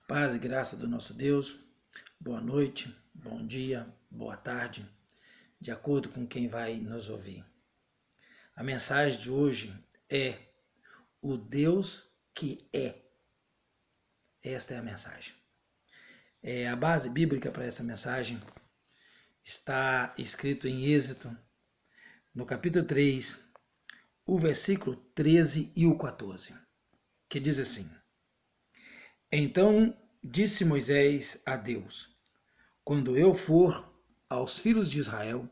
Paz e graça do nosso Deus, boa noite, bom dia, boa tarde, de acordo com quem vai nos ouvir. A mensagem de hoje é o Deus que é. Esta é a mensagem. A base bíblica para essa mensagem está escrito em Êxodo, no capítulo 3, o versículo 13 e o 14, que diz assim: Então disse Moisés a Deus: Quando eu for aos filhos de Israel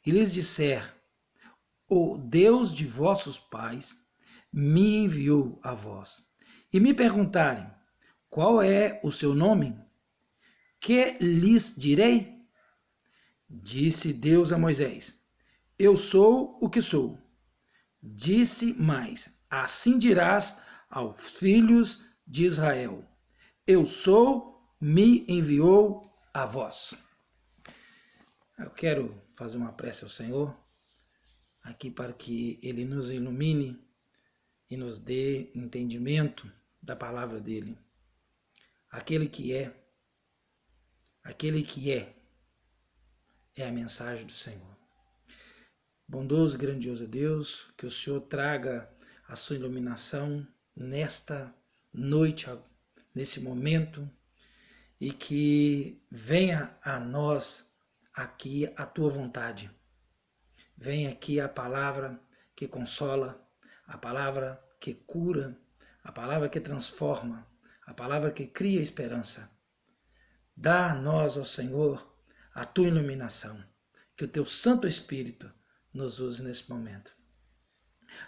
e lhes disser, o Deus de vossos pais me enviou a vós, e me perguntarem, qual é o seu nome? Que lhes direi? Disse Deus a Moisés: Eu sou o que sou. Disse mais: Assim dirás aos filhos de Israel: Eu sou, me enviou a vós. Eu quero fazer uma prece ao Senhor, aqui para que Ele nos ilumine e nos dê entendimento da palavra dEle. Aquele que é a mensagem do Senhor. Bondoso e grandioso Deus, que o Senhor traga a sua iluminação nesta noite, nesse momento, e que venha a nós aqui a tua vontade. Venha aqui a palavra que consola, a palavra que cura, a palavra que transforma, a palavra que cria esperança. Dá a nós, ó Senhor, a tua iluminação, que o teu Santo Espírito nos use nesse momento.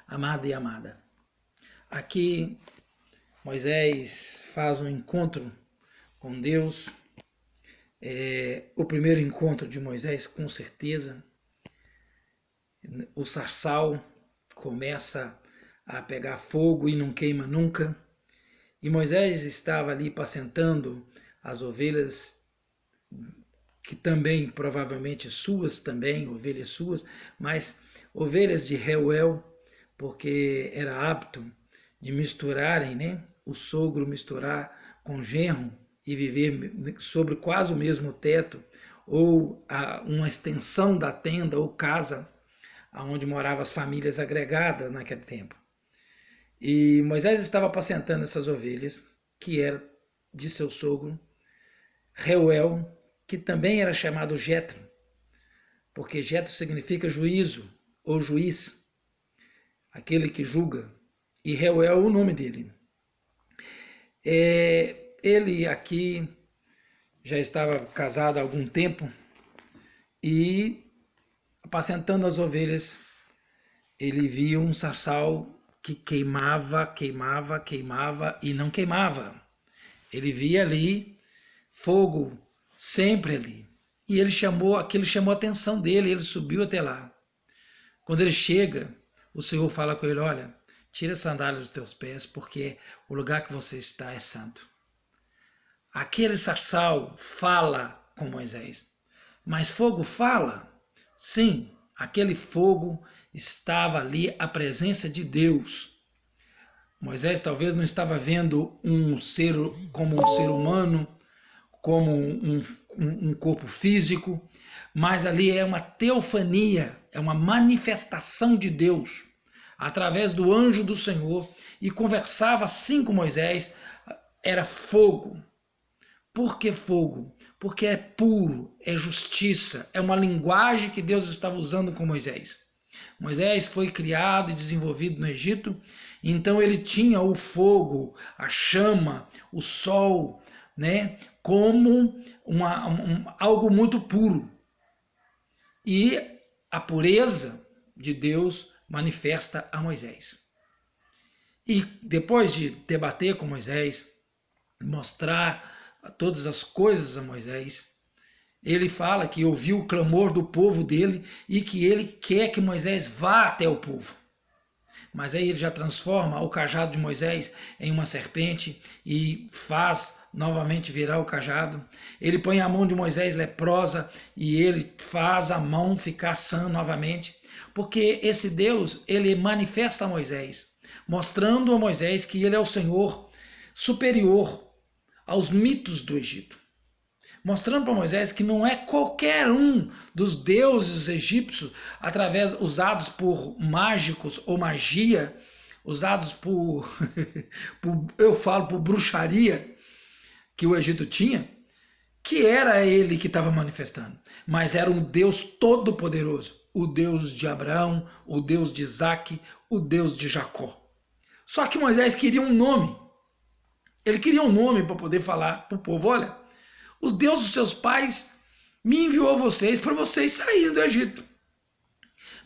Amada e amada, aqui Moisés faz um encontro com Deus, o primeiro encontro de Moisés, com certeza. O sarçal começa a pegar fogo e não queima nunca. E Moisés estava ali apacentando as ovelhas, que também, provavelmente suas também, ovelhas suas, mas ovelhas de Reuel, porque era apto de misturarem, né? O sogro misturar com genro e viver sobre quase o mesmo teto, ou uma extensão da tenda ou casa onde moravam as famílias agregadas naquele tempo. E Moisés estava apacentando essas ovelhas, que era de seu sogro, Reuel, que também era chamado Jetro, porque Jetro significa juízo ou juiz, aquele que julga, e Reuel é o nome dele. Ele aqui já estava casado há algum tempo e, apacentando as ovelhas, ele viu um sarçal que queimava e não queimava. Ele via ali fogo sempre ali. E aquilo chamou a atenção dele, ele subiu até lá. Quando ele chega, o Senhor fala com ele: olha, tira as sandálias dos teus pés, porque o lugar que você está é santo. Aquele sarçal fala com Moisés. Mas fogo fala? Sim, aquele fogo estava ali, a presença de Deus. Moisés talvez não estava vendo um ser como um ser humano, como um corpo físico, mas ali é uma teofania, é uma manifestação de Deus através do anjo do Senhor, e conversava assim com Moisés. Era fogo. Por que fogo? Porque é puro, é justiça, é uma linguagem que Deus estava usando com Moisés. Moisés foi criado e desenvolvido no Egito, então ele tinha o fogo, a chama, o sol, né, como algo muito puro. E a pureza de Deus manifesta a Moisés. E depois de debater com Moisés, mostrar todas as coisas a Moisés, ele fala que ouviu o clamor do povo dele e que ele quer que Moisés vá até o povo. Mas aí ele já transforma o cajado de Moisés em uma serpente e faz novamente virar o cajado. Ele põe a mão de Moisés leprosa e ele faz a mão ficar sã novamente. Porque esse Deus, ele manifesta a Moisés, mostrando a Moisés que ele é o Senhor superior aos mitos do Egito, mostrando para Moisés que não é qualquer um dos deuses egípcios, usados por mágicos ou magia, usados por bruxaria que o Egito tinha, que era ele que estava manifestando, mas era um Deus todo-poderoso, o Deus de Abraão, o Deus de Isaac, o Deus de Jacó. Só que Moisés queria um nome. Ele queria um nome para poder falar para o povo: olha, o Deus dos seus pais me enviou vocês para vocês saírem do Egito.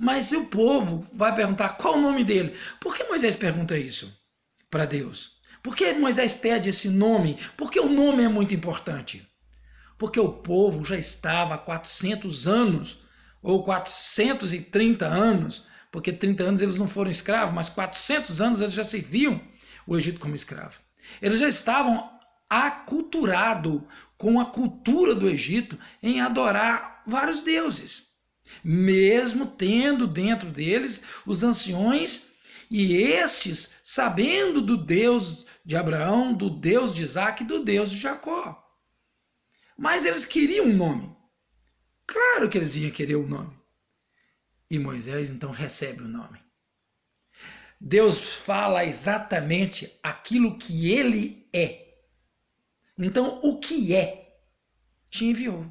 Mas se o povo vai perguntar qual o nome dele, por que Moisés pergunta isso para Deus? Por que Moisés pede esse nome? Porque o nome é muito importante. Porque o povo já estava há 400 anos, ou 430 anos, porque 30 anos eles não foram escravos, mas 400 anos eles já serviam o Egito como escravo. Eles já estavam aculturados com a cultura do Egito em adorar vários deuses, mesmo tendo dentro deles os anciões, e estes sabendo do Deus de Abraão, do Deus de Isaac e do Deus de Jacó. Mas eles queriam um nome. Claro que eles iam querer um nome. E Moisés então recebe o nome. Deus fala exatamente aquilo que ele é. Então, o que é, te enviou.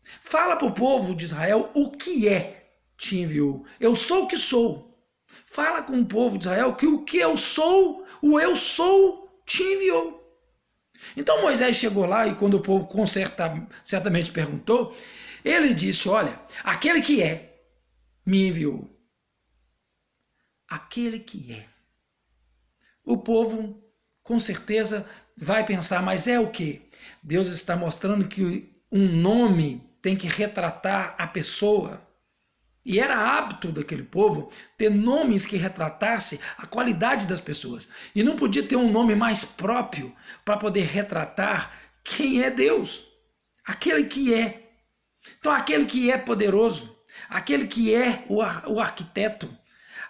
Fala para o povo de Israel o que é, te enviou. Eu sou o que sou. Fala com o povo de Israel que o que eu sou, o eu sou, te enviou. Então Moisés chegou lá e quando o povo certamente perguntou, ele disse: olha, aquele que é, me enviou. Aquele que é. O povo com certeza vai pensar, mas é o quê? Deus está mostrando que um nome tem que retratar a pessoa. E era hábito daquele povo ter nomes que retratassem a qualidade das pessoas. E não podia ter um nome mais próprio para poder retratar quem é Deus. Aquele que é. Então, aquele que é poderoso, aquele que é o arquiteto,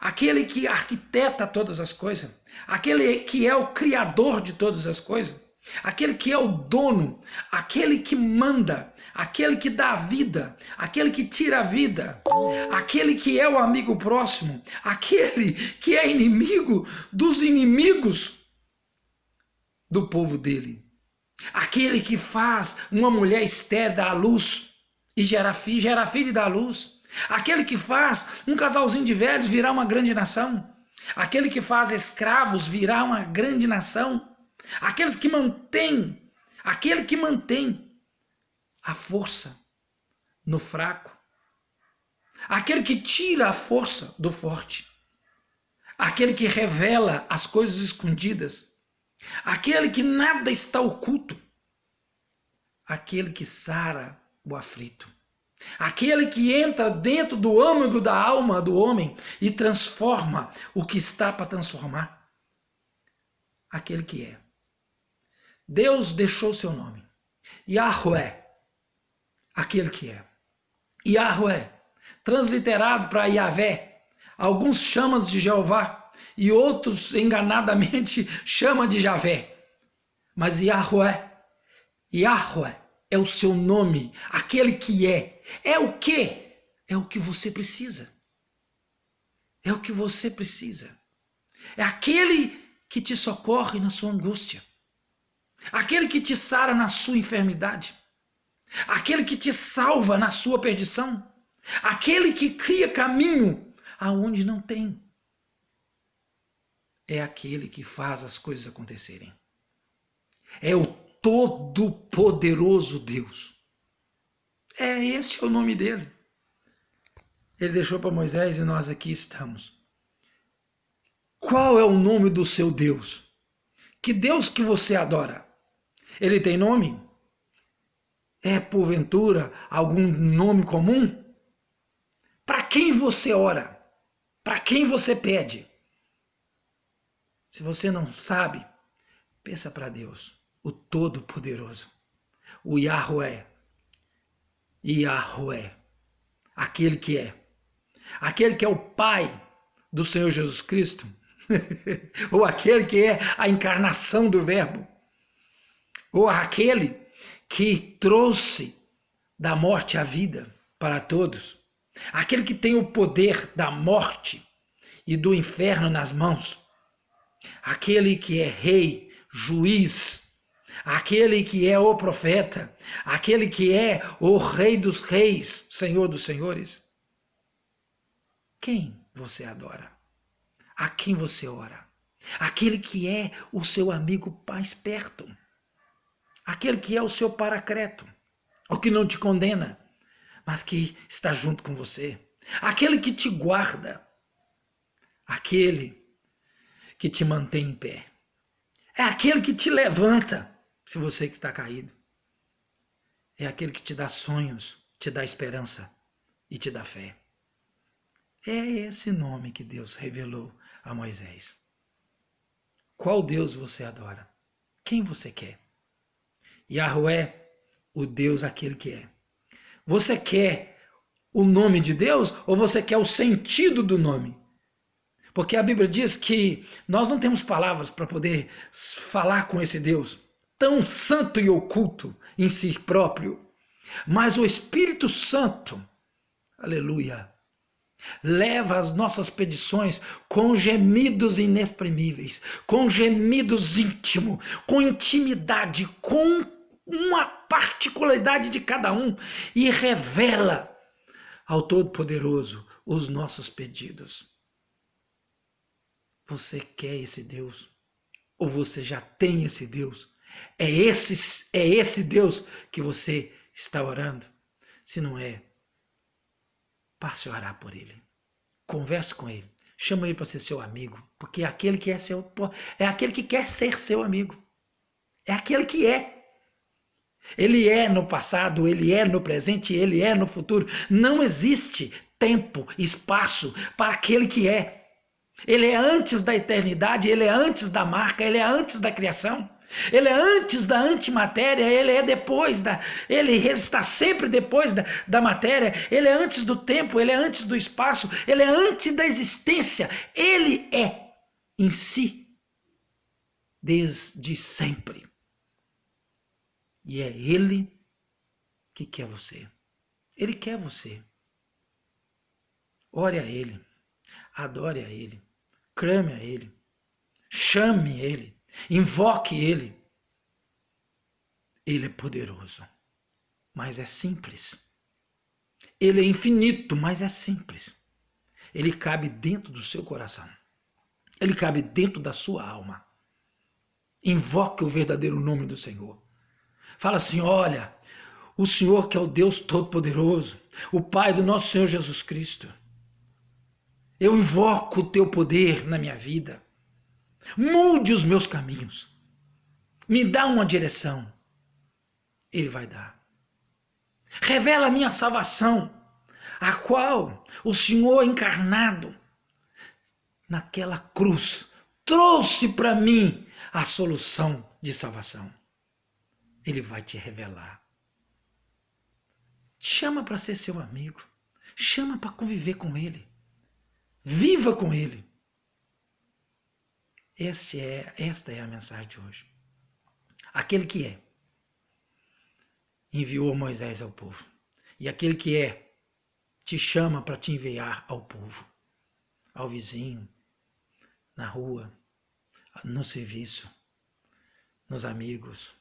aquele que arquiteta todas as coisas, aquele que é o criador de todas as coisas, aquele que é o dono, aquele que manda, aquele que dá a vida, aquele que tira a vida, aquele que é o amigo próximo, aquele que é inimigo dos inimigos do povo dele, aquele que faz uma mulher estéril dar à luz e gera filho e dá à luz, aquele que faz um casalzinho de velhos virar uma grande nação, aquele que faz escravos virar uma grande nação, aquele que mantém a força no fraco, aquele que tira a força do forte, aquele que revela as coisas escondidas, aquele que nada está oculto, aquele que sara o aflito, aquele que entra dentro do âmago da alma do homem e transforma o que está para transformar, aquele que é. Deus deixou seu nome, Yahweh, aquele que é. Yahweh, transliterado para Yahvé, alguns chamam de Jeová e outros enganadamente chamam de Javé. Mas Yahweh é o seu nome, aquele que é. É o quê? É o que você precisa. É o que você precisa. É aquele que te socorre na sua angústia. Aquele que te sara na sua enfermidade, aquele que te salva na sua perdição, aquele que cria caminho aonde não tem, é aquele que faz as coisas acontecerem, é o Todo-Poderoso Deus, este é o nome dele. Ele deixou para Moisés e nós aqui estamos. Qual é o nome do seu Deus? Que Deus que você adora? Ele tem nome? É, porventura, algum nome comum? Para quem você ora? Para quem você pede? Se você não sabe, peça para Deus, o Todo-Poderoso, o Yahweh, aquele que é o Pai do Senhor Jesus Cristo, ou aquele que é a encarnação do Verbo, ou aquele que trouxe da morte à vida para todos, aquele que tem o poder da morte e do inferno nas mãos, aquele que é rei, juiz, aquele que é o profeta, aquele que é o rei dos reis, senhor dos senhores. Quem você adora? A quem você ora? Aquele que é o seu amigo mais perto, aquele que é o seu paracreto, o que não te condena, mas que está junto com você, aquele que te guarda, aquele que te mantém em pé, é aquele que te levanta, se você que está caído, é aquele que te dá sonhos, te dá esperança e te dá fé. É esse nome que Deus revelou a Moisés. Qual Deus você adora? Quem você quer? Yahweh, o Deus aquele que é. Você quer o nome de Deus ou você quer o sentido do nome? Porque a Bíblia diz que nós não temos palavras para poder falar com esse Deus tão santo e oculto em si próprio. Mas o Espírito Santo, aleluia, leva as nossas petições com gemidos inexprimíveis, com gemidos íntimos, com intimidade, com uma particularidade de cada um e revela ao Todo-Poderoso os nossos pedidos. Você quer esse Deus? Ou você já tem esse Deus? É esse Deus que você está orando? Se não é, passe a orar por ele. Converse com ele. Chama ele para ser seu amigo. Porque aquele que é aquele que quer ser seu amigo. É aquele que é. Ele é no passado, ele é no presente, ele é no futuro. Não existe tempo, espaço para aquele que é. Ele é antes da eternidade, ele é antes da marca, ele é antes da criação. Ele é antes da antimatéria, ele é depois da. Ele está sempre depois da matéria, ele é antes do tempo, ele é antes do espaço, ele é antes da existência. Ele é em si desde sempre. E é ele que quer você. Ele quer você. Ore a ele, adore a ele, clame a ele, chame ele, invoque ele. Ele é poderoso, mas é simples. Ele é infinito, mas é simples. Ele cabe dentro do seu coração. Ele cabe dentro da sua alma. Invoque o verdadeiro nome do Senhor. Fala assim, olha, o Senhor que é o Deus Todo-Poderoso, o Pai do nosso Senhor Jesus Cristo. Eu invoco o teu poder na minha vida. Mude os meus caminhos. Me dá uma direção. Ele vai dar. Revela a minha salvação, a qual o Senhor encarnado naquela cruz trouxe para mim a solução de salvação. Ele vai te revelar. Chama para ser seu amigo. Chama para conviver com ele. Viva com ele. Esta é a mensagem de hoje. Aquele que é, enviou Moisés ao povo. E aquele que é, te chama para te enviar ao povo, ao vizinho, na rua, no serviço, nos amigos,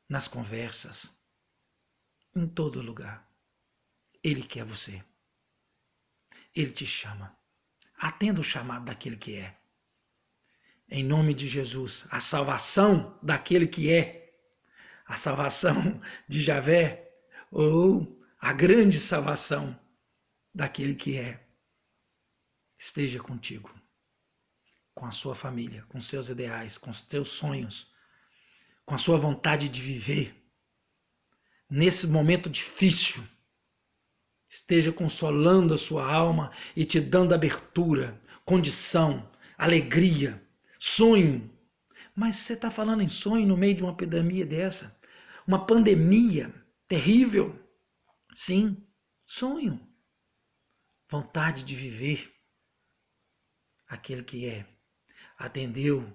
nas conversas, em todo lugar. Ele quer você. Ele te chama. Atenda o chamado daquele que é. Em nome de Jesus, a salvação daquele que é, a salvação de Javé, ou a grande salvação daquele que é, esteja contigo, com a sua família, com seus ideais, com os teus sonhos, com a sua vontade de viver. Nesse momento difícil, esteja consolando a sua alma e te dando abertura, condição, alegria, sonho. Mas você está falando em sonho no meio de uma epidemia dessa, uma pandemia terrível. Sim, sonho. Vontade de viver. Aquele que é, atendeu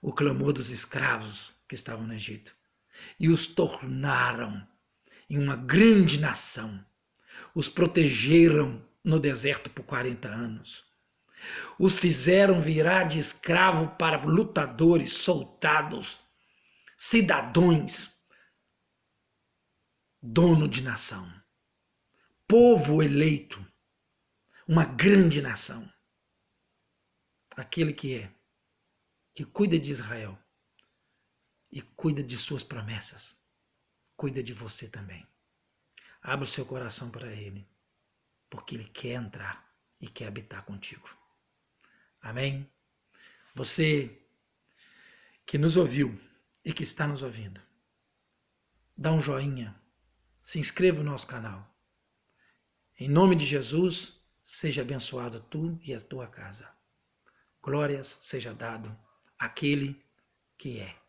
o clamor dos escravos que estavam no Egito e os tornaram em uma grande nação. Os protegeram no deserto por 40 anos. Os fizeram virar de escravo para lutadores, soldados, cidadãos, dono de nação, povo eleito, uma grande nação. Aquele que cuida de Israel e cuida de suas promessas, cuida de você também. Abra o seu coração para Ele, porque Ele quer entrar e quer habitar contigo. Amém? Você que nos ouviu e que está nos ouvindo, dá um joinha, se inscreva no nosso canal. Em nome de Jesus, seja abençoado tu e a tua casa. Glórias seja dado àquele que é.